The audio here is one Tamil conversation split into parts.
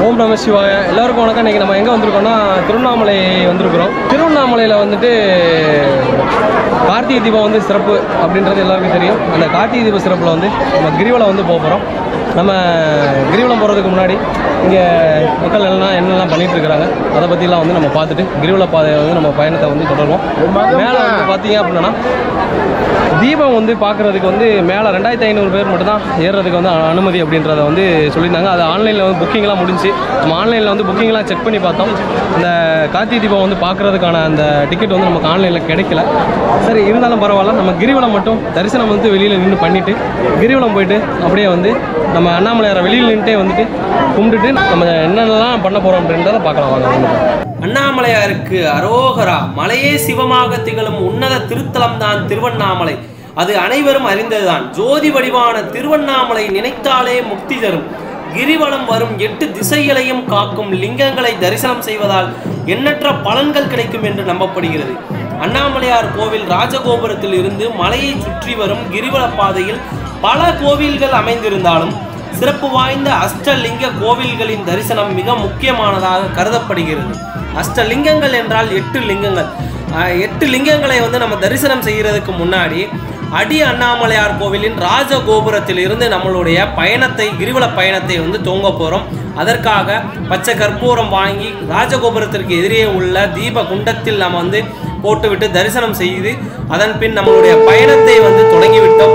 ஓம் நம சிவாய. எல்லாருக்கும் வணக்கம். இன்றைக்கி நம்ம எங்கே வந்திருக்கோம்னா திருவண்ணாமலை வந்திருக்கிறோம். திருவண்ணாமலையில் வந்துட்டு கார்த்திகை தீபம் வந்து சிறப்பு அப்படின்றது எல்லாருக்கும் தெரியும். அந்த கார்த்திகை தீப சிறப்பில் வந்து நம்ம கிரிவலம் வந்து போக போகிறோம். நம்ம கிரிவலம் போகிறதுக்கு முன்னாடி இங்கே மக்கள் என்னெல்லாம் பண்ணிகிட்டு இருக்கிறாங்க அதை பற்றிலாம் வந்து நம்ம பார்த்துட்டு கிரிவல பாதையை வந்து நம்ம பயணத்தை வந்து தொடருவோம். மேலே வந்து பார்த்தீங்க அப்படின்னா தீபம் வந்து பார்க்குறதுக்கு வந்து மேலே 2500 பேர் மட்டும்தான் ஏறுறதுக்கு வந்து அனுமதி அப்படின்றத வந்து சொல்லியிருந்தாங்க. அது ஆன்லைனில் வந்து புக்கிங்லாம் முடிஞ்சு நம்ம ஆன்லைனில் வந்து புக்கிங்லாம் செக் பண்ணி பார்த்தோம். இந்த கார்த்திகை தீபம் வந்து பார்க்குறதுக்கான அந்த டிக்கெட் வந்து நமக்கு ஆன்லைனில் கிடைக்கல. சரி, இருந்தாலும் பரவாயில்ல. நம்ம கிரிவலம் மட்டும் தரிசனம் வந்து வெளியில் நின்று பண்ணிவிட்டு கிரிவலம் போயிட்டு அப்படியே வந்து நம்ம அண்ணாமலையாரை வெளியில் நின்றுட்டே வந்துட்டு கும்பிட்டுட்டு நம்ம என்னென்னலாம் பண்ண போகிறோம் அப்படின்றத பார்க்கலாம். வாங்க. அண்ணாமலையாருக்கு அரோகரா. மலையே சிவமாக திகழும் உன்னத திருத்தலம் தான் திருவண்ணாமலை. அது அனைவரும் அறிந்ததுதான். ஜோதி வடிவான திருவண்ணாமலை நினைத்தாலே முக்தி தரும். கிரிவலம் வரும் 8 திசைகளையும் காக்கும் லிங்கங்களை தரிசனம் செய்வதால் எண்ணற்ற பலன்கள் கிடைக்கும் என்று நம்பப்படுகிறது. அண்ணாமலையார் கோவில் ராஜகோபுரத்தில் இருந்து மலையை சுற்றி வரும் கிரிவல பாதையில் பல கோவில்கள் அமைந்திருந்தாலும் சிறப்பு வாய்ந்த அஷ்டலிங்க கோவில்களின் தரிசனம் மிக முக்கியமானதாக கருதப்படுகிறது. அஷ்டலிங்கங்கள் என்றால் 8 லிங்கங்கள். 8 லிங்கங்களை வந்து நம்ம தரிசனம் செய்கிறதுக்கு முன்னாடி அடி அண்ணாமலையார் கோவிலின் ராஜகோபுரத்தில் இருந்து நம்மளுடைய பயணத்தை கிரிவல பயணத்தை வந்து துவங்க போகிறோம். அதற்காக பச்சை கற்பூரம் வாங்கி ராஜகோபுரத்திற்கு எதிரே உள்ள தீப குண்டத்தில் நம்ம வந்து போட்டுவிட்டு தரிசனம் செய்து அதன் பின் நம்மளுடைய பயணத்தை வந்து தொடங்கிவிட்டோம்.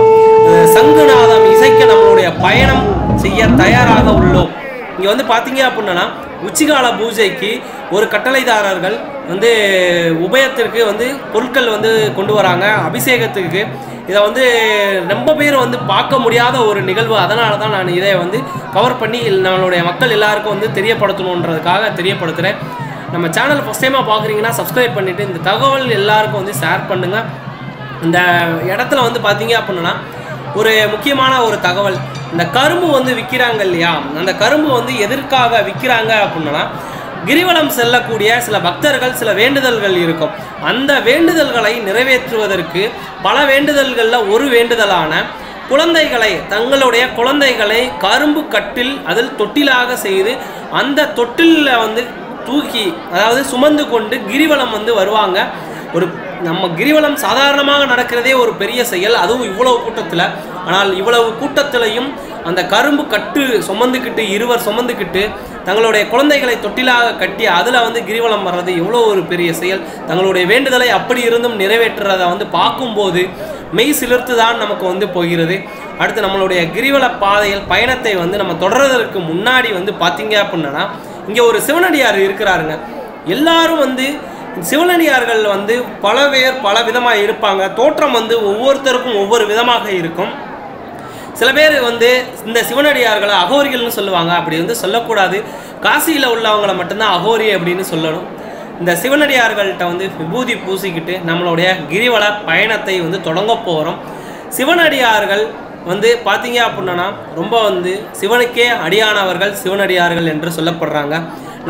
சங்குநாதம் இசைக்க நம்மளுடைய பயணம் செய்ய தயாராக உள்ளோம். இங்கே வந்து பார்த்தீங்க அப்படின்னா உச்சிகால பூஜைக்கு ஒரு கட்டளைதாரர்கள் வந்து உபயத்திற்கு வந்து பொருட்கள் வந்து கொண்டு வராங்க அபிஷேகத்துக்கு. இதை வந்து ரொம்ப பேர் வந்து பார்க்க முடியாத ஒரு நிகழ்வு. அதனால தான் நான் இதை வந்து கவர் பண்ணி நம்மளுடைய மக்கள் எல்லாருக்கும் வந்து தெரியப்படுத்தணுன்றதுக்காக தெரியப்படுத்துகிறேன். நம்ம சேனல் ஃபஸ்ட் டைமாக பார்க்குறீங்கன்னா சப்ஸ்கிரைப் பண்ணிவிட்டு இந்த தகவல் எல்லாருக்கும் வந்து ஷேர் பண்ணுங்கள். இந்த இடத்துல வந்து பார்த்தீங்க அப்படின்னா ஒரு முக்கியமான ஒரு தகவல். இந்த கரும்பு வந்து விற்கிறாங்க இல்லையா, அந்த கரும்பு வந்து எதற்காக விற்கிறாங்க அப்படின்னா கிரிவலம் செல்லக்கூடிய சில பக்தர்கள் சில வேண்டுதல்கள் இருக்கும். அந்த வேண்டுதல்களை நிறைவேற்றுவதற்கு பல வேண்டுதல்களில் ஒரு வேண்டுதலான குழந்தைகளை தங்களுடைய குழந்தைகளை கரும்பு கட்டில் அதில் தொட்டிலாக செய்து அந்த தொட்டிலில் வந்து தூக்கி அதாவது சுமந்து கொண்டு கிரிவலம் வந்து வருவாங்க. ஒரு நம்ம கிரிவலம் சாதாரணமாக நடக்கிறதே ஒரு பெரிய செயல், அதுவும் இவ்வளவு கூட்டத்தில். ஆனால் இவ்வளவு கூட்டத்திலையும் அந்த கரும்பு கட்டு சுமந்துக்கிட்டு இருவர் சுமந்துக்கிட்டு தங்களுடைய குழந்தைகளை தொட்டிலாக கட்டி அதில் வந்து கிரிவலம் வர்றது எவ்வளோ ஒரு பெரிய செயல். தங்களுடைய வேண்டுதலை அப்படி இருந்தும் நிறைவேற்றுறதை வந்து பார்க்கும்போது மெய் சிலிர்த்து தான் நமக்கு வந்து போகிறது. அடுத்து நம்மளுடைய கிரிவல பாதையில் பயணத்தை வந்து நம்ம தொடர்றதற்கு முன்னாடி வந்து பார்த்தீங்க அப்படின்னா இங்கே ஒரு சிவனடியார் இருக்கிறாருங்க. எல்லாரும் வந்து சிவனடியார்கள் வந்து பல பேர் பல விதமாக இருப்பாங்க. தோற்றம் வந்து ஒவ்வொருத்தருக்கும் ஒவ்வொரு விதமாக இருக்கும். சில பேர் வந்து இந்த சிவனடியார்களை அகோரிகள்னு சொல்லுவாங்க. அப்படி வந்து சொல்லக்கூடாது. காசியில் உள்ளவங்களை மட்டும்தான் அகோரி அப்படின்னு சொல்லணும். இந்த சிவனடியார்கள்ட்ட வந்து விபூதி பூசிக்கிட்டு நம்மளுடைய கிரிவல பயணத்தை வந்து தொடங்க போகிறோம். சிவனடியார்கள் வந்து பார்த்தீங்க அப்படின்னா ரொம்ப வந்து சிவனுக்கே அடியானவர்கள் சிவனடியார்கள் என்று சொல்லப்படுறாங்க.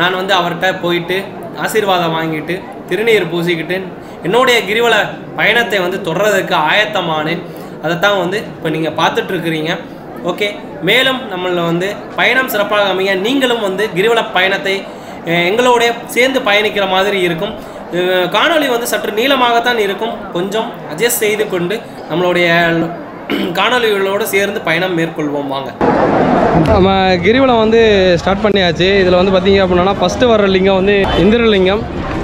நான் வந்து அவர்கிட்ட போயிட்டு ஆசீர்வாதம் வாங்கிட்டு திருநீர் பூசிக்கிட்டு என்னுடைய கிரிவல பயணத்தை வந்து தொடர்றதுக்கு ஆயத்தமானேன். அதைத்தான் வந்து இப்போ நீங்கள் பார்த்துட்ருக்குறீங்க. ஓகே, மேலும் நம்மள வந்து பயணம் சிறப்பாக அமைய நீங்களும் வந்து கிரிவல பயணத்தை எங்களோட சேர்ந்து பயணிக்கிற மாதிரி இருக்கும். காணொளி வந்து சற்று நீளமாகத்தான் இருக்கும். கொஞ்சம் அட்ஜஸ்ட் செய்து கொண்டு நம்மளுடைய காணொலிகளோடு சேர்ந்து பயணம் மேற்கொள்வோம். வாங்க. நம்ம கிரிவலம் வந்து ஸ்டார்ட் பண்ணியாச்சு. இதில் வந்து பார்த்தீங்க அப்படின்னா ஃபஸ்ட்டு வர்ற லிங்கம் வந்து இந்திரலிங்கம்.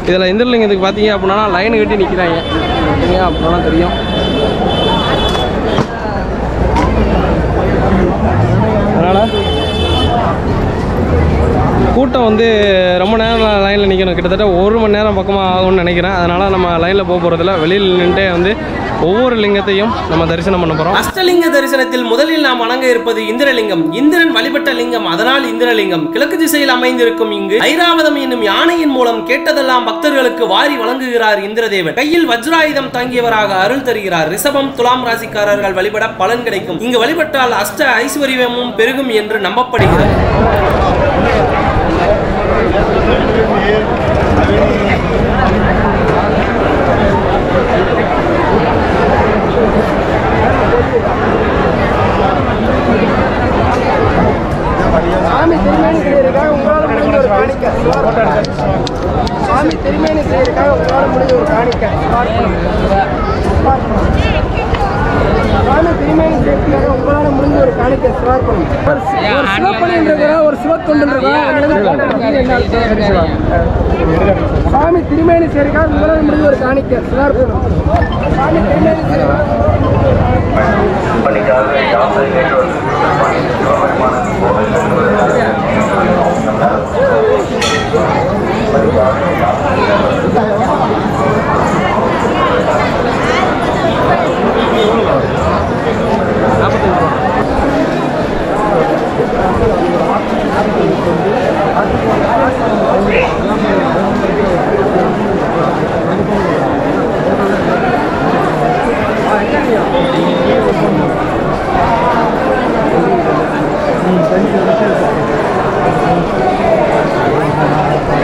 இதில் இந்திரலிங்கத்துக்கு பார்த்தீங்க அப்படின்னா லைன் கட்டி நிற்கிறாங்க அப்படின்னா தெரியும். அதனால் கூட்டம் வந்து ரொம்ப நேரம் லைனில் நிற்கணும். கிட்டத்தட்ட 1 மணி நேரம் பக்கமாக ஆகும்னு நினைக்கிறேன். அதனால் நம்ம லைனில் போக போகிறதில்ல. வெளியில் நின்றுட்டே வந்து ஒவ்வொரு லிங்கத்தையும் நம்ம தரிசனம் பண்ண போகிறோம். அஷ்டலிங்க தரிசனத்தில் முதலில் நாம் வணங்க இருப்பது இந்திரலிங்கம். இந்திரன் வழிபட்ட லிங்கம், அதனால் இந்திரலிங்கம். கிழக்கு திசையில் அமைந்திருக்கும் இங்கு ஐராவதம் என்னும் யானையின் மூலம் கேட்டதெல்லாம் பக்தர்களுக்கு வாரி வழங்குகிறார் இந்திரதேவன். கையில் வஜ்ராயுதம் தாங்கியவராக அருள் தருகிறார். ரிஷபம் துலாம் ராசிக்காரர்கள் வழிபட பலன் கிடைக்கும். இங்கு வழிபட்டால் அஷ்ட ஐஸ்வர்யமும் பெருகும் என்று நம்பப்படுகிறது. சாமி திருமேனி உங்களால காணிக்க திருமணம் சேர்த்துக்காக உங்களால் முடிஞ்ச ஒரு காணிக்க சிவார்ப்பணம். ஒரு சிவப்பணின்றதா ஒரு சிவத்தொண்டுன்றதா சாமி திருமேனி சேர்க்காக உங்களால் முடிஞ்ச ஒரு காணிக்க சிவார்ப்பணம். சாமி திருமேனி சேருக்கா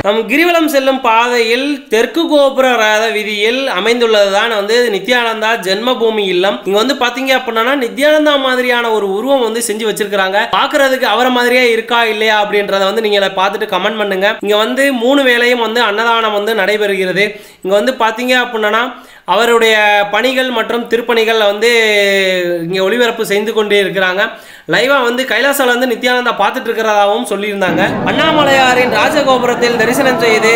நம் கிரிவலம் செல்லும் பாதையில் தெற்கு கோபுர ரத வீதியில் அமைந்துள்ளதுதான் வந்து நித்யானந்தா ஜென்மபூமி இல்லம். இங்க வந்து பாத்தீங்க அப்படின்னா நித்யானந்தா மாதிரியான ஒரு உருவம் வந்து செஞ்சு வச்சிருக்காங்க. பாக்குறதுக்கு அவரை மாதிரியே இருக்கா இல்லையா அப்படின்றத வந்து நீங்க பார்த்துட்டு கமெண்ட் பண்ணுங்க. இங்க வந்து 3 வேளையும் வந்து அன்னதானம் வந்து நடைபெறுகிறது. இங்க வந்து பாத்தீங்க அப்படின்னா அவருடைய பணிகள் மற்றும் திருப்பணிகள் வந்து இங்கே ஒளிபரப்பு செய்து கொண்டே இருக்கிறாங்க. லைவாக வந்து கைலாசால வந்து நித்யானந்தா பார்த்துட்டு இருக்கிறதாகவும் சொல்லியிருந்தாங்க. அண்ணாமலையாரின் ராஜகோபுரத்தில் தரிசனம் செய்து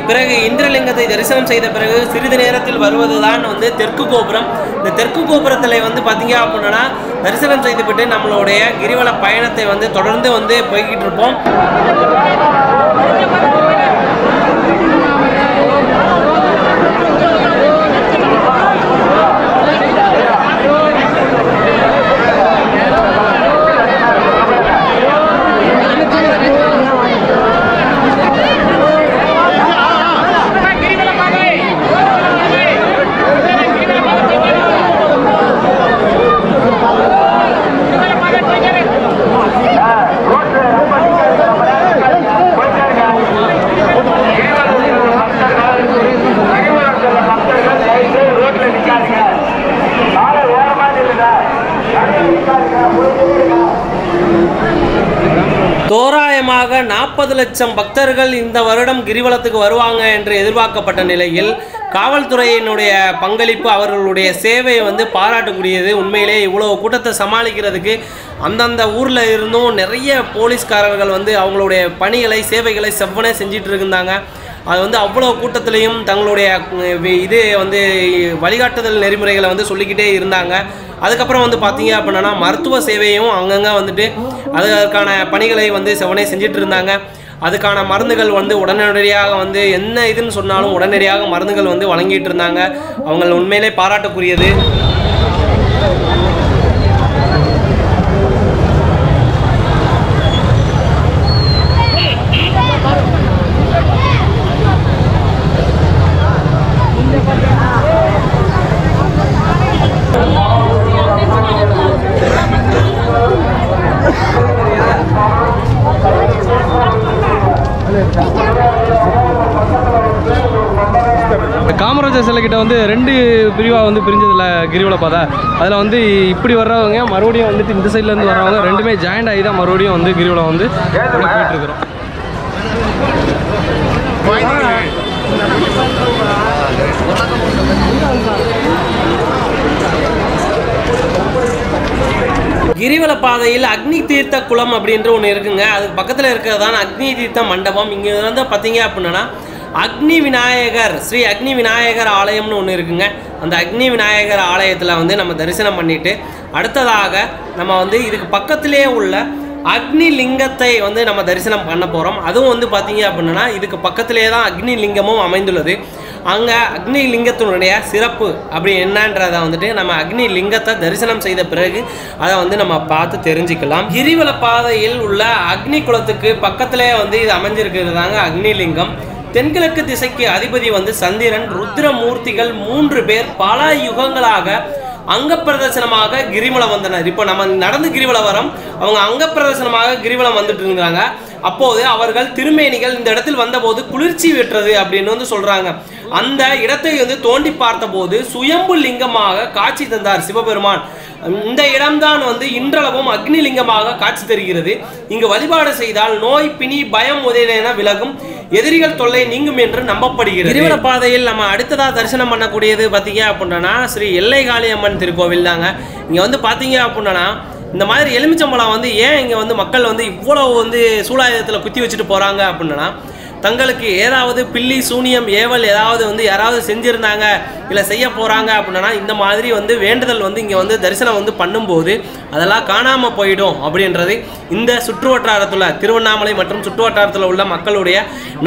பிறகு இந்திரலிங்கத்தை தரிசனம் செய்த பிறகு சிறிது நேரத்தில் வருவதுதான் வந்து தெற்கு கோபுரம். இந்த தெற்கு கோபுரத்தில் வந்து பார்த்தீங்க அப்படின்னா தரிசனம் செய்துவிட்டு நம்மளுடைய கிரிவல பயணத்தை வந்து தொடர்ந்து வந்து போய்கிட்டு இருப்போம். தோராயமாக 40 லட்சம் பக்தர்கள் இந்த வருடம் கிரிவலத்துக்கு வருவாங்க என்று எதிர்பார்க்கப்பட்ட நிலையில் காவல்துறையினுடைய பங்களிப்பு அவர்களுடைய சேவையை வந்து பாராட்டக்கூடியது. உண்மையிலே இவ்வளோ கூட்டத்தை சமாளிக்கிறதுக்கு அந்தந்த ஊரில் இருந்தும் நிறைய போலீஸ்காரர்கள் வந்து அவங்களுடைய பணிகளை சேவைகளை செவ்வனே செஞ்சிட்டு இருந்தாங்க. அது வந்து அவ்வளோ கூட்டத்திலையும் தங்களுடைய இது வந்து வழிகாட்டுதல் நெறிமுறைகளை வந்து சொல்லிக்கிட்டே இருந்தாங்க. அதுக்கப்புறம் வந்து பார்த்தீங்க அப்படின்னா மருத்துவ சேவையும் அங்கங்கே வந்துட்டு அதற்கான பணிகளை வந்து செவனே செஞ்சுட்டு இருந்தாங்க. அதுக்கான மருந்துகள் வந்து உடனடியாக வந்து என்ன இதுன்னு சொன்னாலும் உடனடியாக மருந்துகள் வந்து வழங்கிட்டு இருந்தாங்க. அவங்க உண்மையிலே பாராட்டக்கூடியது. காமராஜர் சிலை கிட்ட வந்து 2 பிரிவாக வந்து பிரிஞ்சதில்ல கிரிவல பாதை. அதில் வந்து இப்படி வர்றவங்க மறுபடியும் வந்துட்டு இந்த சைட்லேருந்து வர்றவங்க ரெண்டுமே ஜாயிண்ட் ஆகி தான் மறுபடியும் வந்து கிரிவலம் வந்து போயிட்டுருக்குறோம். கிரிவல பாதையில் அக்னி தீர்த்த குளம் அப்படின்ற ஒன்று இருக்குங்க. அதுக்கு பக்கத்தில் இருக்கிறது தான் அக்னி தீர்த்த மண்டபம். இங்கே வந்து பார்த்தீங்க அப்படின்னா அக்னி விநாயகர் ஸ்ரீ அக்னி விநாயகர் ஆலயம்னு ஒன்று இருக்குங்க. அந்த அக்னி விநாயகர் ஆலயத்தில் வந்து நம்ம தரிசனம் பண்ணிட்டு அடுத்ததாக நம்ம வந்து இதுக்கு பக்கத்திலே உள்ள அக்னி லிங்கத்தை வந்து நம்ம தரிசனம் பண்ண போகிறோம். அதுவும் வந்து பார்த்தீங்க அப்படின்னா இதுக்கு பக்கத்திலே தான் அக்னி லிங்கமும் அமைந்துள்ளது. அங்கே அக்னி லிங்கத்தினுடைய சிறப்பு அப்படி என்னன்றதை வந்துட்டு நம்ம அக்னி லிங்கத்தை தரிசனம் செய்த பிறகு அதை வந்து நம்ம பார்த்து தெரிஞ்சுக்கலாம். கிரிவல பாதையில் உள்ள அக்னி குளத்துக்கு பக்கத்திலே வந்து இது அமைஞ்சிருக்கிறது தாங்க அக்னி லிங்கம். தென்கிழக்கு திசைக்கு அதிபதி வந்து சந்திரன். ருத்ரமூர்த்திகள் 3 பேர் பல யுகங்களாக அங்க பிரதர்சனமாக கிரிவலம் வந்தனர். இப்போ நம்ம நடந்து கிரிவலம் வரோம், அவங்க அங்க பிரதர்சனமாக கிரிவலம் வந்துட்டு இருந்தாங்க. அப்போது அவர்கள் திருமேனிகள் இந்த இடத்தில் வந்தபோது குளிர்ச்சி வெற்றது அப்படின்னு வந்து சொல்றாங்க. அந்த இடத்தை வந்து தோண்டி பார்த்த போது சுயம்பு லிங்கமாக காட்சி தந்தார் சிவபெருமான். இந்த இடம்தான் வந்து இன்றளவும் அக்னி லிங்கமாக காட்சி தருகிறது. இங்கு வழிபாடு செய்தால் நோய் பிணி பயம் முதலியன விலகும். எதிரிகள் தொல்லை நீங்கும் என்று நம்பப்படுகிறது. கிரிவல பாதையில் நம்ம அடுத்ததாக தரிசனம் பண்ணக்கூடியது பார்த்தீங்க அப்படின்னா ஸ்ரீ எல்லை காளியம்மன் திருக்கோவில் தாங்க. இங்கே வந்து பார்த்தீங்க அப்படின்னா இந்த மாதிரி எலுமிச்சம்பழம் வந்து ஏன் இங்கே வந்து மக்கள் வந்து இவ்வளோ வந்து சூலாயுதத்தில் குத்தி வச்சுட்டு போகிறாங்க அப்படின்னா தங்களுக்கு ஏதாவது பில்லி சூனியம் ஏவல் ஏதாவது வந்து யாராவது செஞ்சுருந்தாங்க இல்லை செய்ய போகிறாங்க அப்படின்னா இந்த மாதிரி வந்து வேண்டுதல் வந்து இங்கே வந்து தரிசனம் வந்து பண்ணும்போது அதெல்லாம் காணாமல் போயிடும் அப்படின்றது இந்த சுற்று வட்டாரத்தில் திருவண்ணாமலை மற்றும் சுற்று வட்டாரத்தில் உள்ள மக்களுடைய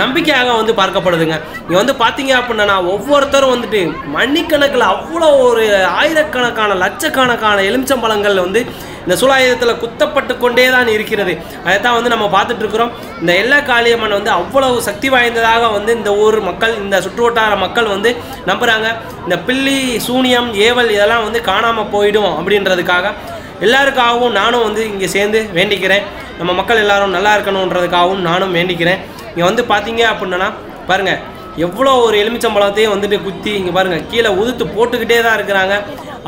நம்பிக்கையாக வந்து பார்க்கப்படுதுங்க. இங்கே வந்து பார்த்தீங்க அப்படின்னா ஒவ்வொருத்தரும் வந்துட்டு மணிக்கணக்கில் அவ்வளோ ஒரு ஆயிரக்கணக்கான லட்சக்கணக்கான எலுமிச்சம்பழங்கள் வந்து இந்த சூலாயுதத்தில் குத்தப்பட்டு கொண்டே தான் இருக்கிறது. அதைத்தான் வந்து நம்ம பார்த்துட்டு இருக்கிறோம். இந்த எல்லை காளியம்மன் வந்து அவ்வளவு சக்தி வாய்ந்ததாக வந்து இந்த ஊர் மக்கள் இந்த சுற்றுவட்டார மக்கள் வந்து நம்புகிறாங்க. இந்த பில்லி சூனியம் ஏவல் இதெல்லாம் வந்து காணாமல் போயிடும் அப்படின்றதுக்காக எல்லாருக்காகவும் நானும் வந்து இங்கே சேர்ந்து வேண்டிக்கிறேன். நம்ம மக்கள் எல்லாரும் நல்லா இருக்கணுன்றதுக்காகவும் நானும் வேண்டிக்கிறேன். இங்கே வந்து பார்த்தீங்க அப்படின்னா பாருங்கள் எவ்வளோ ஒரு எலுமிச்சம்பழத்தையும் வந்துட்டு குத்தி இங்கே பாருங்கள் கீழே உதுத்து போட்டுக்கிட்டே தான் இருக்கிறாங்க.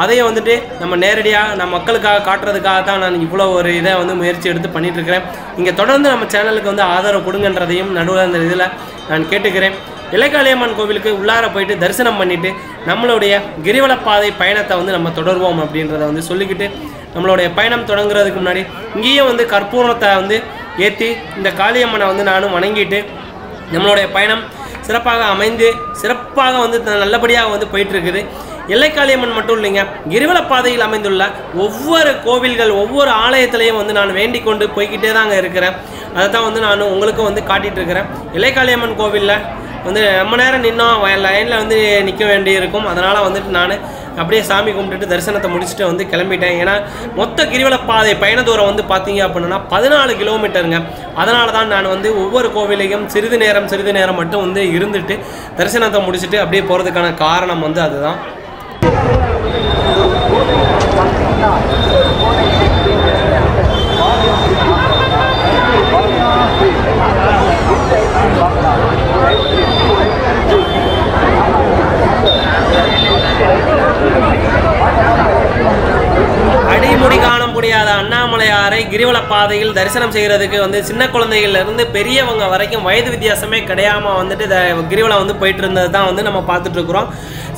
அதையும் வந்துட்டு நம்ம நேரடியாக நம்ம மக்களுக்காக காட்டுறதுக்காக தான் நான் இவ்வளோ ஒரு இதை வந்து முயற்சி எடுத்து பண்ணிகிட்ருக்கிறேன். இங்கே தொடர்ந்து நம்ம சேனலுக்கு வந்து ஆதரவு கொடுங்கன்றதையும் நடுவில் இந்த இதில் நான் கேட்டுக்கிறேன். எல்லைக்காளியம்மன் கோவிலுக்கு உள்ளார போயிட்டு தரிசனம் பண்ணிவிட்டு நம்மளுடைய கிரிவலப்பாதை பயணத்தை வந்து நம்ம தொடர்வோம் அப்படின்றத வந்து சொல்லிக்கிட்டு நம்மளுடைய பயணம் தொடங்குறதுக்கு முன்னாடி இங்கேயும் வந்து கற்பூரத்தை வந்து ஏற்றி இந்த காளியம்மனை வந்து நானும் வணங்கிட்டு நம்மளுடைய பயணம் சிறப்பாக அமைந்து சிறப்பாக வந்து நல்லபடியாக வந்து போயிட்டுருக்குது. எல்லைக்காளியம்மன் மட்டும் இல்லைங்க, கிரிவல பாதையில் அமைந்துள்ள ஒவ்வொரு கோவில்கள் ஒவ்வொரு ஆலயத்திலையும் வந்து நான் வேண்டிக் கொண்டு போய்கிட்டே தாங்க இருக்கிறேன். அதை தான் வந்து நான் உங்களுக்கும் வந்து காட்டிகிட்டு இருக்கிறேன். எல்லைக்காளியம்மன் கோவிலில் வந்து ரொம்ப நேரம் நின்னோம் லைனில் வந்து நிற்க வேண்டி இருக்கும். அதனால் வந்துட்டு நான் அப்படியே சாமி கும்பிட்டுட்டு தரிசனத்தை முடிச்சுட்டு வந்து கிளம்பிட்டேன். ஏன்னா மொத்த கிரிவல பாதை பயண தூரம் வந்து பார்த்தீங்க அப்படின்னா 14 கிலோமீட்டருங்க. அதனால தான் நான் வந்து ஒவ்வொரு கோவிலையும் சிறிது நேரம் மட்டும் வந்து இருந்துட்டு தரிசனத்தை முடிச்சுட்டு அப்படியே போகிறதுக்கான காரணம் வந்து அதுதான். அடிமுடி காண முடியாத அண்ணாமலையாரை கிரிவல பாதையில் தரிசனம் செய்கிறதுக்கு வந்து சின்ன குழந்தைகள்லேருந்து பெரியவங்க வரைக்கும் வயது வித்தியாசமே கிடையாமல் வந்துட்டு கிரிவலம் வந்து போயிட்டு இருந்தது தான் வந்து நம்ம பார்த்துட்ருக்குறோம்.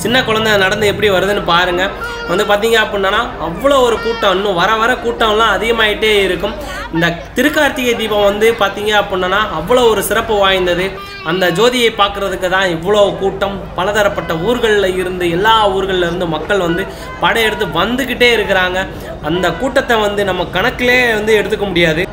சின்ன குழந்தை நடந்து எப்படி வருதுன்னு பாருங்கள். வந்து பார்த்தீங்க அப்படின்னா அவ்வளோ ஒரு கூட்டம், இன்னும் வர கூட்டம்லாம் அதிகமாகிட்டே இருக்கும். இந்த திருக்கார்த்திகை தீபம் வந்து பார்த்தீங்க அப்படின்னா அவ்வளோ ஒரு சிறப்பு வாய்ந்தது. அந்த ஜோதியை பார்க்குறதுக்கு தான் இவ்வளோ கூட்டம். பலதரப்பட்ட ஊர்களில் இருந்து எல்லா ஊர்களில் இருந்து மக்கள் வந்து படையெடுத்து வந்துக்கிட்டே இருக்கிறாங்க. அந்த கூட்டத்தை வந்து நம்ம கணக்கிலே வந்து எடுத்துக்க முடியாது.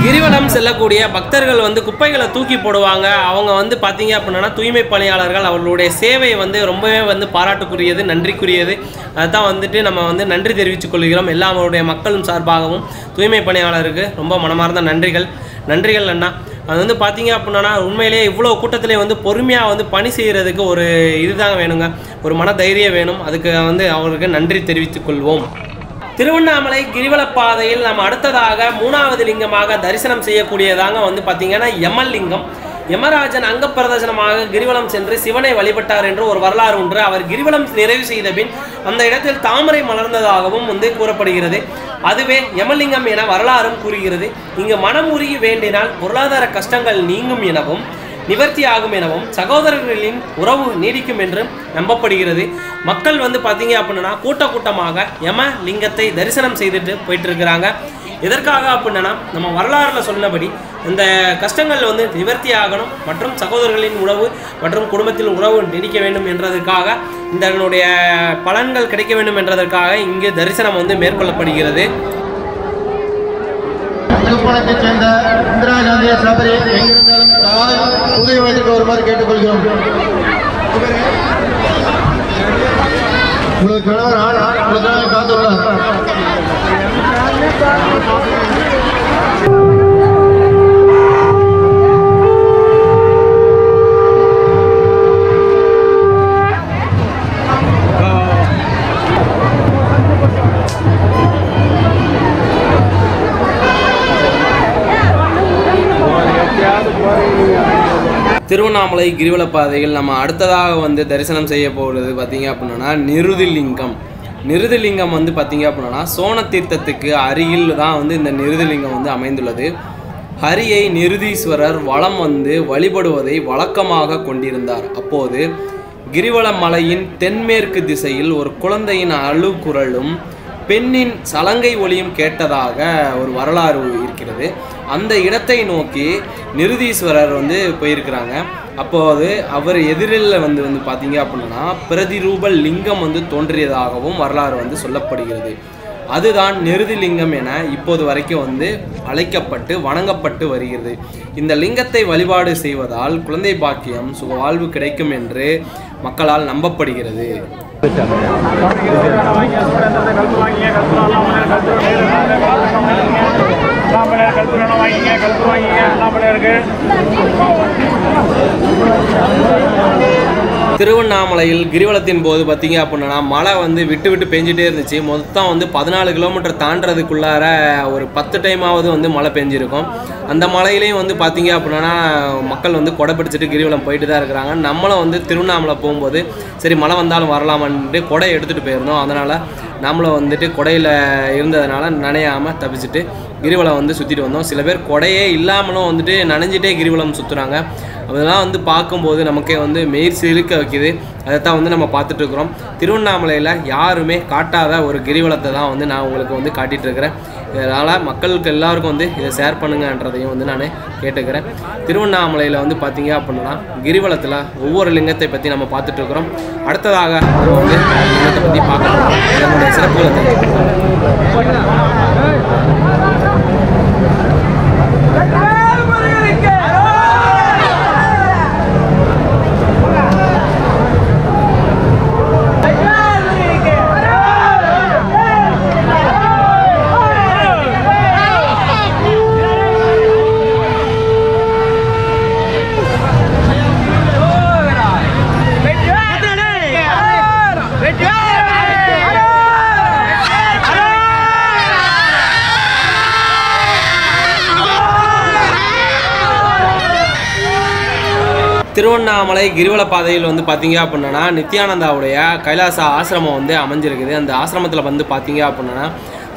கிரிவலம் செல்லக்கூடிய பக்தர்கள் வந்து குப்பைகளை தூக்கி போடுவாங்க. அவங்க வந்து பார்த்தீங்க அப்படின்னா தூய்மை பணியாளர்கள் அவர்களுடைய சேவை வந்து ரொம்பவே வந்து பாராட்டுக்குரியது, நன்றிக்குரியது. அதுதான் வந்துட்டு நம்ம வந்து நன்றி தெரிவித்துக் கொள்கிறோம். எல்லா அவருடைய மக்களும் சார்பாகவும் தூய்மை பணியாளருக்கு ரொம்ப மனமார்ந்த நன்றிகள் அண்ணா. அது வந்து பார்த்தீங்க அப்படின்னா உண்மையிலேயே இவ்வளோ கூட்டத்திலே வந்து பொறுமையாக வந்து பணி செய்கிறதுக்கு ஒரு இதுதாங்க வேணுங்க, ஒரு மன தைரியம் வேணும். அதுக்கு வந்து அவருக்கு நன்றி தெரிவித்துக் கொள்வோம். திருவண்ணாமலை கிரிவல பாதையில் நம்ம அடுத்ததாக 3வது லிங்கமாக தரிசனம் செய்யக்கூடியதாங்க வந்து பார்த்தீங்கன்னா யமல் லிங்கம். யமராஜன் அங்க பிரதர்சனமாக கிரிவலம் சென்று சிவனை வழிபட்டார் என்று ஒரு வரலாறு ஒன்று. அவர் கிரிவலம் நிறைவு செய்த பின் அந்த இடத்தில் தாமரை மலர்ந்ததாகவும் வந்து கூறப்படுகிறது. அதுவே யமலிங்கம் என வரலாறும் கூறுகிறது. இங்கு மனமுருகி வேண்டினால் பொருளாதார கஷ்டங்கள் நீங்கும் எனவும் நிவர்த்தி ஆகும் எனவும் சகோதரர்களின் உறவு நீடிக்கும் என்றும் நம்பப்படுகிறது. மக்கள் வந்து பார்த்தீங்க அப்படின்னா கூட்டமாக யம லிங்கத்தை தரிசனம் செய்துட்டு போயிட்டு இருக்கிறாங்க. எதற்காக அப்படின்னா நம்ம வரலாறுல சொன்னபடி இந்த கஷ்டங்கள் வந்து நிவர்த்தி ஆகணும் மற்றும் சகோதரர்களின் உறவு மற்றும் குடும்பத்தில் உறவு நீடிக்க வேண்டும் என்றதற்காக இதனுடைய பலன்கள் கிடைக்க வேண்டும் என்றதற்காக இங்கு தரிசனம் வந்து மேற்கொள்ளப்படுகிறது. திருப்பணத்தைச் சேர்ந்த இந்திரா காந்திய சபரி எங்கிருந்தாலும் புதிய வயதிற்கு வருமாறு கேட்டுக்கொள்கிறோம். உங்களுக்கு கணவர் உங்களுக்காக காத்துள்ளார். திருவண்ணாமலை கிரிவல பாதையில் நம்ம அடுத்ததாக வந்து தரிசனம் செய்ய போகிறது பார்த்தீங்க அப்படின்னா நிருதிலிங்கம் வந்து பார்த்தீங்க அப்படின்னா சோன தீர்த்தத்துக்கு அருகில் தான் வந்து இந்த நிருதிலிங்கம் வந்து அமைந்துள்ளது. ஹரியை நிருதீஸ்வரர் வலம் வந்து வழிபடுவதை வழக்கமாக கொண்டிருந்தார். அப்போது கிரிவல மலையின் தென்மேற்கு திசையில் ஒரு குழந்தையின் அழுகுரலும் பெண்ணின் சலங்கை ஒளியும் கேட்டதாக ஒரு வரலாறு இருக்கிறது. அந்த இடத்தை நோக்கி நிருதீஸ்வரர் வந்து போயிருக்கிறாங்க. அப்போது அவர் எதிரில் வந்து பார்த்தீங்க அப்படின்னா பிரதிரூப லிங்கம் வந்து தோன்றியதாகவும் வரலாறு வந்து சொல்லப்படுகிறது. அதுதான் நிருதிலிங்கம் என இப்போது வரைக்கும் வந்து அழைக்கப்பட்டு வணங்கப்பட்டு வருகிறது. இந்த லிங்கத்தை வழிபாடு செய்வதால் குழந்தை பாக்கியம் சுகவாழ்வு கிடைக்கும் என்று மக்களால் நம்பப்படுகிறது. திருவண்ணாமலையில் கிரிவலத்தின் போது பார்த்தீங்க அப்படின்னா மழை வந்து விட்டு பெஞ்சிட்டே இருந்துச்சு. மொத்தம் வந்து 14 கிலோமீட்டர் தாண்டறதுக்குள்ளார ஒரு 10 டைமாவது வந்து மழை பெஞ்சிருக்கும். அந்த மலையிலையும் வந்து பார்த்தீங்க அப்படின்னா மக்கள் வந்து கொடை பிடிச்சிட்டு கிரிவலம் போயிட்டு தான் இருக்கிறாங்க. நம்மளும் வந்து திருவண்ணாமலை போகும்போது சரி மழை வந்தாலும் வரலாமான்ட்டு கொடை எடுத்துகிட்டு போயிருந்தோம். அதனால் நம்மளும் வந்துட்டு கொடையில் இருந்ததுனால நனையாமல் தப்பிச்சுட்டு கிரிவலம் வந்து சுற்றிட்டு வந்தோம். சில பேர் கொடையே இல்லாமலும் வந்துட்டு நனைஞ்சிட்டே கிரிவலம் சுற்றுறாங்க. அதெல்லாம் வந்து பார்க்கும்போது நமக்கே வந்து மெயிர் சிலுக்க வைக்கிது. அதைத்தான் வந்து நம்ம பார்த்துட்ருக்குறோம். திருவண்ணாமலையில் யாருமே காட்டாத ஒரு கிரிவலத்தை தான் வந்து நான் உங்களுக்கு வந்து காட்டிகிட்ருக்கிறேன். இதனால் மக்களுக்கு எல்லாருக்கும் வந்து இதை ஷேர் பண்ணுங்கன்றதையும் வந்து நான் கேட்டுக்கிறேன். திருவண்ணாமலையில் வந்து பார்த்தீங்க அப்படின்னா கிரிவலத்தில் ஒவ்வொரு லிங்கத்தை பற்றி நம்ம பார்த்துட்ருக்குறோம். அடுத்ததாக நம்ம வந்து லிங்கத்தை பற்றி பார்க்கலாம். இதனுடைய சிறப்புகளை திருவண்ணாமலை கிரிவல பாதையில் வந்து பார்த்தீங்க அப்படின்னா நித்யானந்தாவுடைய கைலாச ஆசிரமம் வந்து அமைஞ்சிருக்குது. அந்த ஆசிரமத்தில் வந்து பார்த்தீங்க அப்படின்னா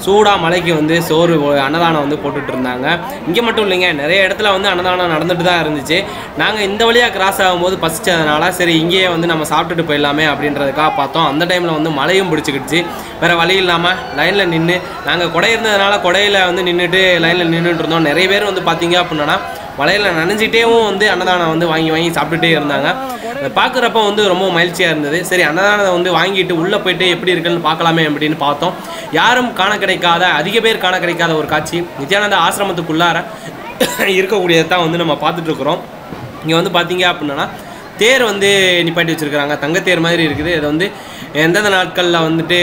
சூடாக மலைக்கு வந்து சோறு அன்னதானம் வந்து போட்டுட்டு இருந்தாங்க. இங்கே மட்டும் இல்லைங்க, நிறைய இடத்துல வந்து அன்னதானம் நடந்துட்டு தான் இருந்துச்சு. நாங்கள் இந்த வழியாக கிராஸ் ஆகும்போது பசிச்சதுனால சரி இங்கேயே வந்து நம்ம சாப்பிட்டுட்டு போயிடலாமே அப்படின்றதுக்காக பார்த்தோம். அந்த டைமில் வந்து மழையும் பிடிச்சிக்கிடுச்சு. வேறு வழி இல்லாமல் லைனில் நின்று நாங்கள் கொடை இருந்ததுனால கொடையில் வந்து நின்றுட்டு லைனில் நின்றுட்டு இருந்தோம். நிறைய பேர் வந்து பார்த்தீங்க அப்படின்னா மலையில் நனைஞ்சிட்டேவும் வந்து அன்னதானம் வந்து வாங்கி சாப்பிட்டுட்டே இருந்தாங்க. அதை பார்க்குறப்ப வந்து ரொம்ப மகிழ்ச்சியாக இருந்தது. சரி அன்னதானத்தை வந்து வாங்கிட்டு உள்ளே போய்ட்டு எப்படி இருக்குன்னு பார்க்கலாமே அப்படின்னு பார்த்தோம். யாரும் காண கிடைக்காத அதிக பேர் காண கிடைக்காத ஒரு காட்சி. நித்யானந்தா ஆசிரமத்துக்குள்ளார இருக்கக்கூடியதை தான் வந்து நம்ம பார்த்துட்ருக்குறோம். இங்கே வந்து பார்த்தீங்க அப்படின்னா தேர் வந்து நிப்பாட்டி வச்சுருக்கிறாங்க. தங்கத்தேர் மாதிரி இருக்குது. இது வந்து எந்தெந்த நாட்களில் வந்துட்டு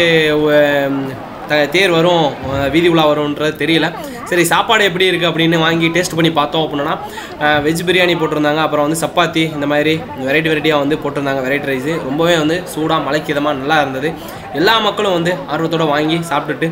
தேர் வரும், வீதி உலா வரும்ன்றது தெரியல. சரி, சாப்பாடு எப்படி இருக்குது அப்படின்னு வாங்கி டேஸ்ட் பண்ணி பார்த்தோம் அப்படின்னா வெஜ் பிரியாணி போட்டிருந்தாங்க. அப்புறம் வந்து சப்பாத்தி, இந்த மாதிரி வெரைட்டியாக வந்து போட்டிருந்தாங்க. வெரைட்டி ரைஸு ரொம்பவே வந்து சூடாக மலைக்கிதமாக நல்லா இருந்தது. எல்லா மக்களும் வந்து ஆர்வத்தோடு வாங்கி சாப்பிட்டுட்டு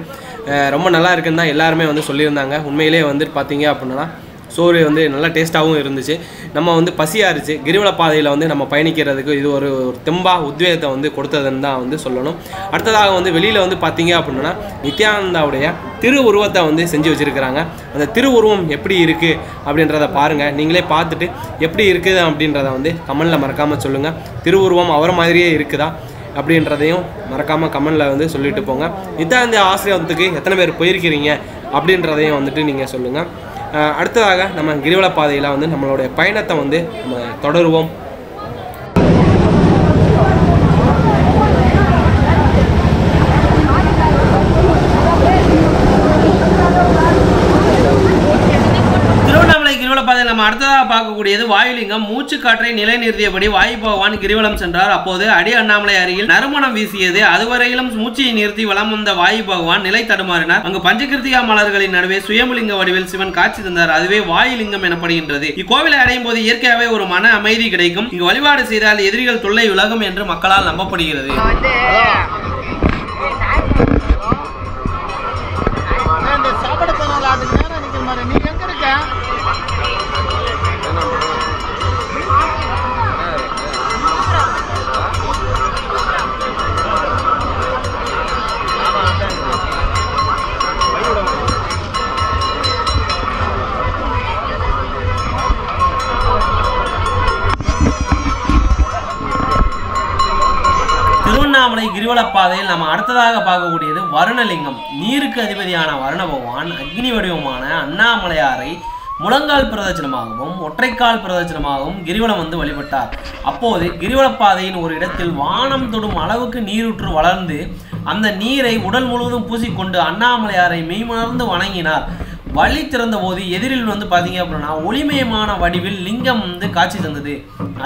ரொம்ப நல்லா இருக்குன்னு தான் எல்லாருமே வந்து சொல்லியிருந்தாங்க. உண்மையிலே வந்துட்டு பார்த்தீங்க அப்படின்னா சோறு வந்து நல்லா டேஸ்ட்டாகவும் இருந்துச்சு. நம்ம வந்து பசியாக இருந்துச்சு. கிரிவல பாதையில் வந்து நம்ம பயணிக்கிறதுக்கு இது ஒரு தெம்பாக உத்வேகத்தை வந்து கொடுத்ததுன்னு தான் வந்து சொல்லணும். அடுத்ததாக வந்து வெளியில் வந்து பார்த்தீங்க அப்படின்னா நித்யானந்தாவுடைய திருவுருவத்தை வந்து செஞ்சு வச்சுருக்கிறாங்க. அந்த திருவுருவம் எப்படி இருக்குது அப்படின்றத பாருங்கள். நீங்களே பார்த்துட்டு எப்படி இருக்குது அப்படின்றத வந்து கமெண்டில் மறக்காமல் சொல்லுங்கள். திருவுருவம் அவரை மாதிரியே இருக்குதா அப்படின்றதையும் மறக்காமல் கமெண்டில் வந்து சொல்லிட்டு போங்க. நித்யானந்த ஆசிரியத்துக்கு எத்தனை பேர் போயிருக்கிறீங்க அப்படின்றதையும் வந்துட்டு நீங்கள் சொல்லுங்கள். அடுத்ததாக நம்ம கிரிவல பாதையில் வந்து நம்மளுடைய பயணத்தை வந்து நம்ம தொடருவோம். திருவண்ணாமலை கிரிவல பாதையில் நம்ம அடுத்ததாக பார்க்கக்கூடியது வாயுலிங்கம். மூச்சு காற்றை நிலைநிறுத்தியபடி வாயு பகவான் கிரிவலம் சென்றார். அப்போது அடி அண்ணாமலை அருகில் நறுமணம் வீசியது. அதுவரையிலும் மூச்சையை நிறுத்தி வலம் வந்த வாயு பகவான் நிலை தடுமாறினார். அங்கு பஞ்சகிருத்திகா மலர்களின் நடுவே சுயம்புலிங்க வடிவில் சிவன் காட்சி தந்தார். அதுவே வாயுலிங்கம் எனப்படுகின்றது. இக்கோவிலை அடையும் போது இயற்கையாகவே ஒரு மன அமைதி கிடைக்கும். இங்கு வழிபாடு செய்தால் எதிரிகள் தொல்லை விலகும் என்று மக்களால் நம்பப்படுகிறது. திருவண்ணாமலை கிரிவல பாதையில் நம்ம அடுத்ததாக பார்க்கக்கூடியது வருணலிங்கம். நீருக்கு அதிபதியான வருண பகவான் அக்னி வடிவமான அண்ணாமலையாரை முழங்கால் பிரதட்சணமாகவும் ஒற்றைக்கால் பிரதட்சணமாகவும் கிரிவலம் வந்து வழிபட்டார். அப்போது கிரிவல பாதையின் ஒரு இடத்தில் வானம் தொடும் அளவுக்கு நீரூற்று வளர்ந்து அந்த நீரை உடல் முழுவதும் பூசிக்கொண்டு அண்ணாமலையாரை மெய்மணர்ந்து வணங்கினார். வழி திறந்த போது எதிரில் வந்து பார்த்தீங்க அப்படின்னா ஒளிமயமான வடிவில் லிங்கம் வந்து காட்சி தந்தது.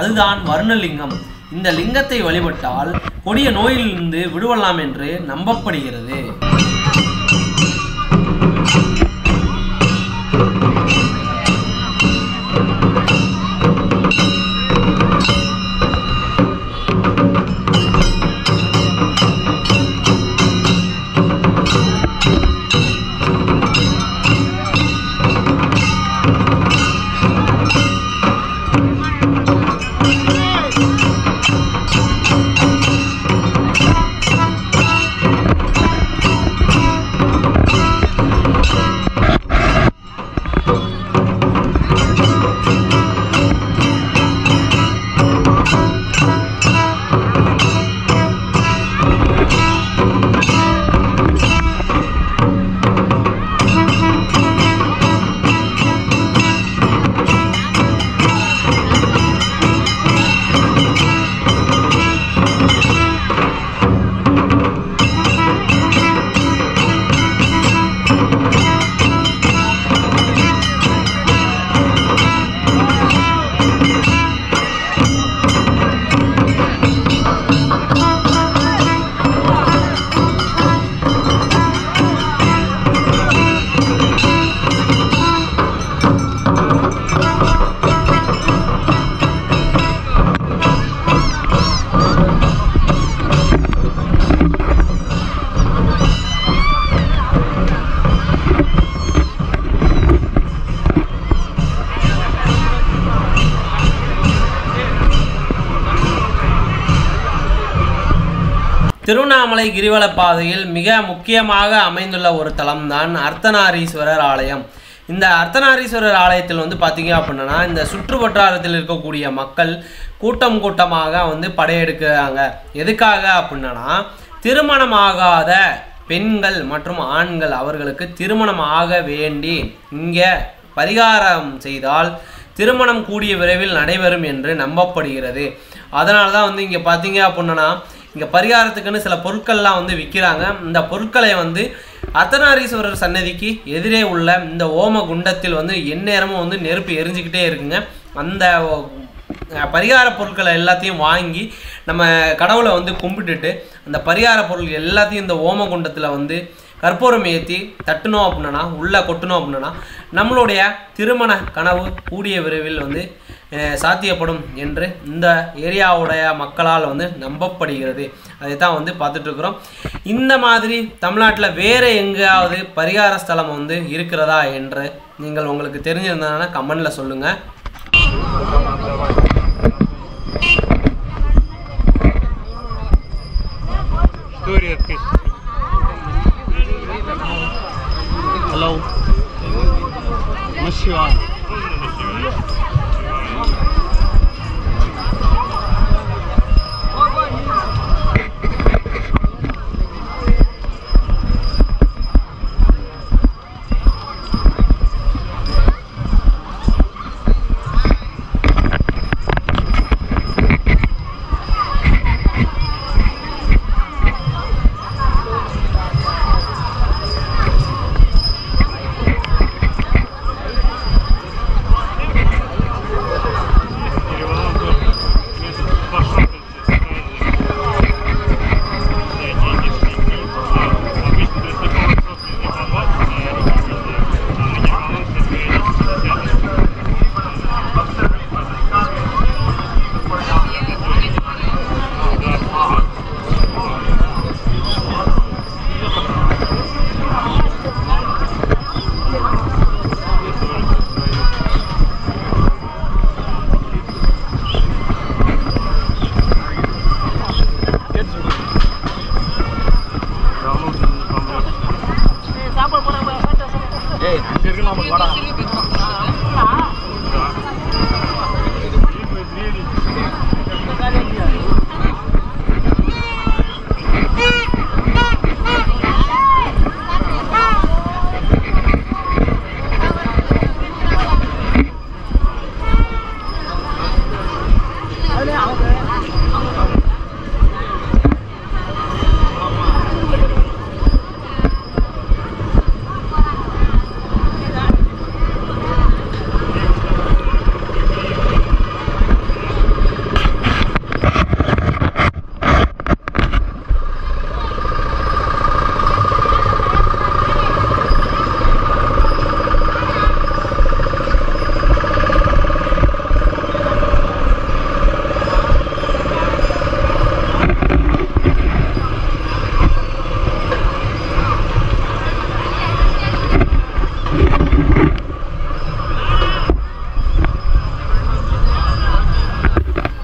அதுதான் வருணலிங்கம். இந்த லிங்கத்தை வழிபட்டால் கொடிய நோயிலிருந்து விடுபடலாம் என்று நம்பப்படுகிறது. திருவண்ணாமலை கிரிவல பாதையில் மிக முக்கியமாக அமைந்துள்ள ஒரு தலம்தான் அர்த்தநாரீஸ்வரர் ஆலயம். இந்த அர்த்தநாரீஸ்வரர் ஆலயத்தில் வந்து பார்த்தீங்க அப்படின்னா இந்த சுற்று வட்டாரத்தில் இருக்கக்கூடிய மக்கள் கூட்டம் கூட்டமாக வந்து படையெடுக்கிறாங்க. எதுக்காக அப்படின்னா திருமணமாகாத பெண்கள் மற்றும் ஆண்கள் அவர்களுக்கு திருமணம் ஆக வேண்டி இங்கே பரிகாரம் செய்தால் திருமணம் கூடிய விரைவில் நடைபெறும் என்று நம்பப்படுகிறது. அதனால தான் வந்து இங்கே பார்த்தீங்க அப்படின்னா இங்கே பரிகாரத்துக்குன்னு சில பொருட்கள்லாம் வந்து விற்கிறாங்க. இந்த பொருட்களை வந்து அர்த்தநாரீஸ்வரர் சன்னதிக்கு எதிரே உள்ள இந்த ஓம குண்டத்தில் வந்து எந்நேரமும் வந்து நெருப்பு எரிஞ்சுக்கிட்டே இருக்குங்க. அந்த பரிகார பொருட்களை எல்லாத்தையும் வாங்கி நம்ம கடவுளை வந்து கும்பிட்டுட்டு அந்த பரிகார பொருள் எல்லாத்தையும் இந்த ஓம குண்டத்தில் வந்து கற்பூரம் ஏற்றி தட்டணும் அப்படின்னா உள்ளே கொட்டணும் அப்படின்னா நம்மளுடைய திருமண கனவு கூடிய விரைவில் வந்து சாத்தியப்படும் என்று இந்த ஏரியாவுடைய மக்களால் வந்து நம்பப்படுகிறது. அதை தான் வந்து பார்த்துட்ருக்குறோம். இந்த மாதிரி தமிழ்நாட்டில் வேறு எங்கேயாவது பரிகார ஸ்தலம் வந்து இருக்கிறதா என்று நீங்கள் உங்களுக்கு தெரிஞ்சிருந்ததுன்னா கமெண்டில் சொல்லுங்கள். Hello. Namaskar.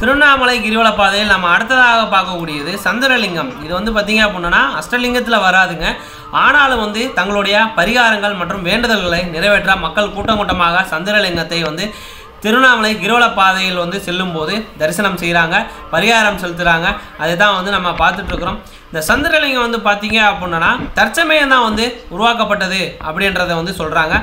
திருவண்ணாமலை கிரிவல பாதையில் நம்ம அடுத்ததாக பார்க்கக்கூடியது சந்திரலிங்கம். இது வந்து பார்த்திங்க அப்படின்னா அஷ்டலிங்கத்தில் வராதுங்க. ஆனாலும் வந்து தங்களுடைய பரிகாரங்கள் மற்றும் வேண்டுதல்களை நிறைவேற்ற மக்கள் கூட்டம் கூட்டமாக சந்திரலிங்கத்தை வந்து திருவண்ணாமலை கிரிவல பாதையில் வந்து செல்லும்போது தரிசனம் செய்கிறாங்க, பரிகாரம் செலுத்துகிறாங்க. அதை தான் வந்து நம்ம பார்த்துட்ருக்குறோம். இந்த சந்திரலிங்கம் வந்து பார்த்திங்க அப்படின்னா தற்சமயம் தான் வந்து உருவாக்கப்பட்டது அப்படின்றத வந்து சொல்கிறாங்க.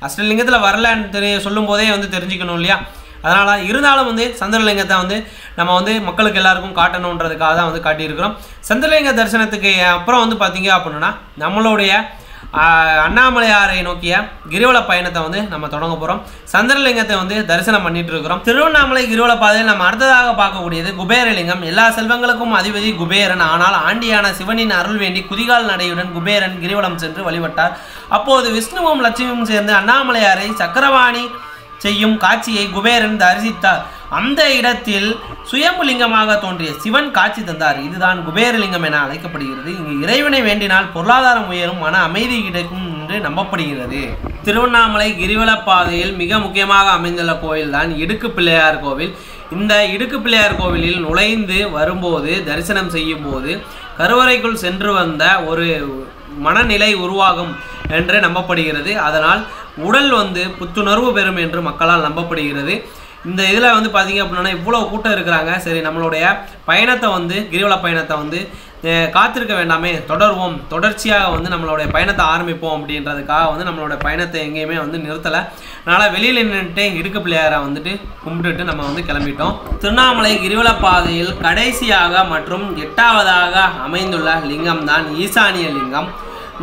அஷ்டலிங்கத்தில் வரலன்னு சொல்லும் போதே வந்து தெரிஞ்சுக்கணும் இல்லையா? அதனால் இருந்தாலும் வந்து சந்திரலிங்கத்தை வந்து நம்ம வந்து மக்களுக்கு எல்லாருக்கும் காட்டணுன்றதுக்காக தான் வந்து காட்டியிருக்கிறோம். சந்திரலிங்க தரிசனத்துக்கு அப்புறம் வந்து பார்த்திங்க அப்படின்னா நம்மளுடைய அண்ணாமலையாரை நோக்கிய கிரிவல பயணத்தை வந்து நம்ம தொடங்க போகிறோம். சந்திரலிங்கத்தை வந்து தரிசனம் பண்ணிட்டு இருக்கிறோம். திருவண்ணாமலை கிரிவல பாதையில் நம்ம அடுத்ததாக பார்க்கக்கூடியது குபேரலிங்கம். எல்லா செல்வங்களுக்கும் அதிபதி குபேரன். ஆனால் ஆண்டியான சிவனின் அருள் வேண்டி குதிகால் நடையுடன் குபேரன் கிரிவலம் சென்று வழிபட்டார். அப்போது விஷ்ணுவும் லட்சுமியும் சேர்ந்து அண்ணாமலையாரை சக்கரவாணி செய்யும் காட்சியை குபேரன் தரிசித்தார். அந்த இடத்தில் சுயம்புலிங்கமாக தோன்றிய சிவன் காட்சி தந்தார். இதுதான் குபேரலிங்கம் என அழைக்கப்படுகிறது. இங்கு இறைவனை வேண்டினால் பொருளாதாரம் உயரும், மன அமைதி கிடைக்கும் என்று நம்பப்படுகிறது. திருவண்ணாமலை கிரிவல பாதையில் மிக முக்கியமாக அமைந்துள்ள கோயில் தான் இடுக்கு பிள்ளையார் கோவில். இந்த இடுக்கு பிள்ளையார் கோவிலில் நுழைந்து வரும்போது தரிசனம் செய்யும் போது கருவறைக்குள் சென்று வந்த ஒரு மனநிலை உருவாகும் என்று நம்பப்படுகிறது. அதனால் உடல் வந்து புத்துணர்வு பெறும் என்று மக்களால் நம்பப்படுகிறது. இந்த இதில் வந்து பார்த்திங்க அப்படின்னா இவ்வளோ கூட்டம் இருக்கிறாங்க. சரி, நம்மளுடைய பயணத்தை வந்து கிரிவல பயணத்தை வந்து காத்திருக்க வேண்டாமே, தொடர்வோம், தொடர்ச்சியாக வந்து நம்மளுடைய பயணத்தை ஆரம்பிப்போம் அப்படின்றதுக்காக வந்து நம்மளோட பயணத்தை எங்கேயுமே வந்து நிறுத்தலை. அதனால் வெளியில் நின்றுட்டே இடுக்கு பிள்ளையாரை வந்துட்டு கும்பிட்டுட்டு நம்ம வந்து கிளம்பிட்டோம். திருவண்ணாமலை கிரிவல பாதையில் கடைசியாக மற்றும் 8வதாக அமைந்துள்ள லிங்கம் தான் ஈசானிய லிங்கம்.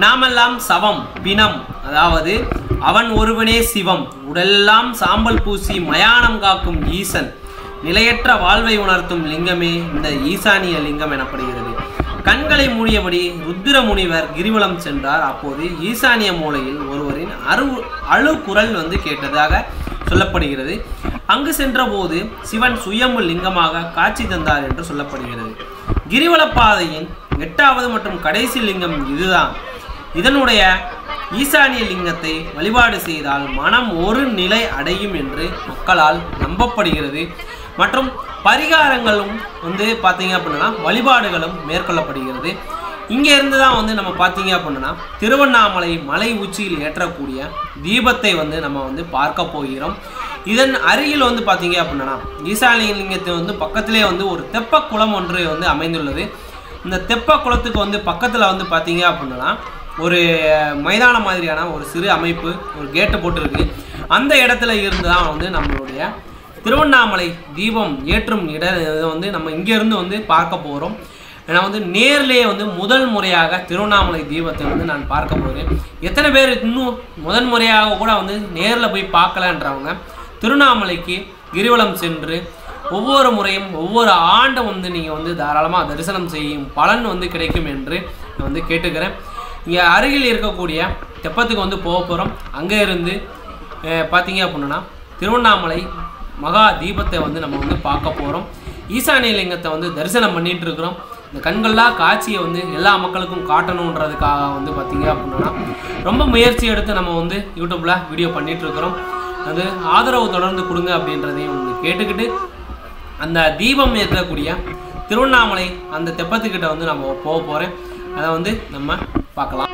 நாமெல்லாம் சவம் பிணம், அதாவது அவன் ஒருவனே சிவம், உடலெல்லாம் சாம்பல் பூசி மயானம் காக்கும் ஈசன், நிலையற்ற வாழ்வை உணர்த்தும் லிங்கமே இந்த ஈசானிய லிங்கம் எனப்படுகிறது. கண்களை மூடியபடி ருத்திர முனிவர் கிரிவலம் சென்றார். அப்போது ஈசானிய மூலையில் ஒருவரின் அழுகுரல் வந்து கேட்டதாக சொல்லப்படுகிறது. அங்கு சென்ற போது சிவன் சுயம்பு லிங்கமாக காட்சி தந்தார் என்று சொல்லப்படுகிறது. கிரிவல பாதையின் 8வது மற்றும் கடைசி லிங்கம் இதுதான். இதனுடைய ஈசானிய லிங்கத்தை வழிபாடு செய்தால் மனம் ஒரு நிலை அடையும் என்று மக்களால் நம்பப்படுகிறது. மற்றும் பரிகாரங்களும் வந்து பார்த்தீங்க அப்படின்னா வழிபாடுகளும் மேற்கொள்ளப்படுகிறது. இங்கே இருந்து தான் வந்து நம்ம பார்த்தீங்க அப்படின்னா திருவண்ணாமலை மலை உச்சியில் ஏற்றக்கூடிய தீபத்தை வந்து நம்ம வந்து பார்க்க போகிறோம். இதன் அருகில் வந்து பார்த்தீங்க அப்படின்னா ஈசானிய லிங்கத்தை வந்து பக்கத்திலே வந்து ஒரு தெப்ப குளம் ஒன்று வந்து அமைந்துள்ளது. இந்த தெப்ப குளத்துக்கு வந்து பக்கத்தில் வந்து பார்த்தீங்க அப்படின்னா ஒரு மைதானம் மாதிரியான ஒரு சிறு அமைப்பு, ஒரு கேட்டு போட்டிருக்கு. அந்த இடத்துல இருந்து தான் வந்து நம்மளுடைய திருவண்ணாமலை தீபம் ஏற்றும் இதை வந்து நம்ம இங்கேருந்து வந்து பார்க்க போகிறோம். ஏன்னா வந்து நேர்லேயே வந்து முதல் முறையாக திருவண்ணாமலை தீபத்தை வந்து நான் பார்க்க போகிறேன். எத்தனை பேர் இன்னும் முதன் முறையாக கூட வந்து நேரில் போய் பார்க்கலன்றவங்க திருவண்ணாமலைக்கு கிரிவலம் சென்று ஒவ்வொரு முறையும் ஒவ்வொரு ஆண்டும் வந்து நீங்கள் வந்து தாராளமாக தரிசனம் செய்யும் பலன் வந்து கிடைக்கும் என்று நான் வந்து கேட்டுக்கிறேன். இங்கே அருகில் இருக்கக்கூடிய தெப்பத்துக்கு வந்து போக போகிறோம். அங்கே இருந்து பார்த்தீங்க அப்படின்னா திருவண்ணாமலை மகா தீபத்தை வந்து நம்ம வந்து பார்க்க போகிறோம். ஈசானிய லிங்கத்தை வந்து தரிசனம் பண்ணிட்டு இருக்கிறோம். இந்த கண்கள்லாம் காட்சியை வந்து எல்லா மக்களுக்கும் காட்டணுன்றதுக்காக வந்து பார்த்தீங்க அப்படின்னா ரொம்ப முயற்சி எடுத்து நம்ம வந்து யூடியூப்பில் வீடியோ பண்ணிகிட்ருக்கிறோம். அது ஆதரவு தொடர்ந்து கொடுங்க அப்படின்றதையும் வந்து கேட்டுக்கிட்டு அந்த தீபம் ஏற்றக்கூடிய திருவண்ணாமலை அந்த தெப்பத்துக்கிட்ட வந்து நம்ம போக போகிறேன். அதை வந்து நம்ம பார்க்கலாம்.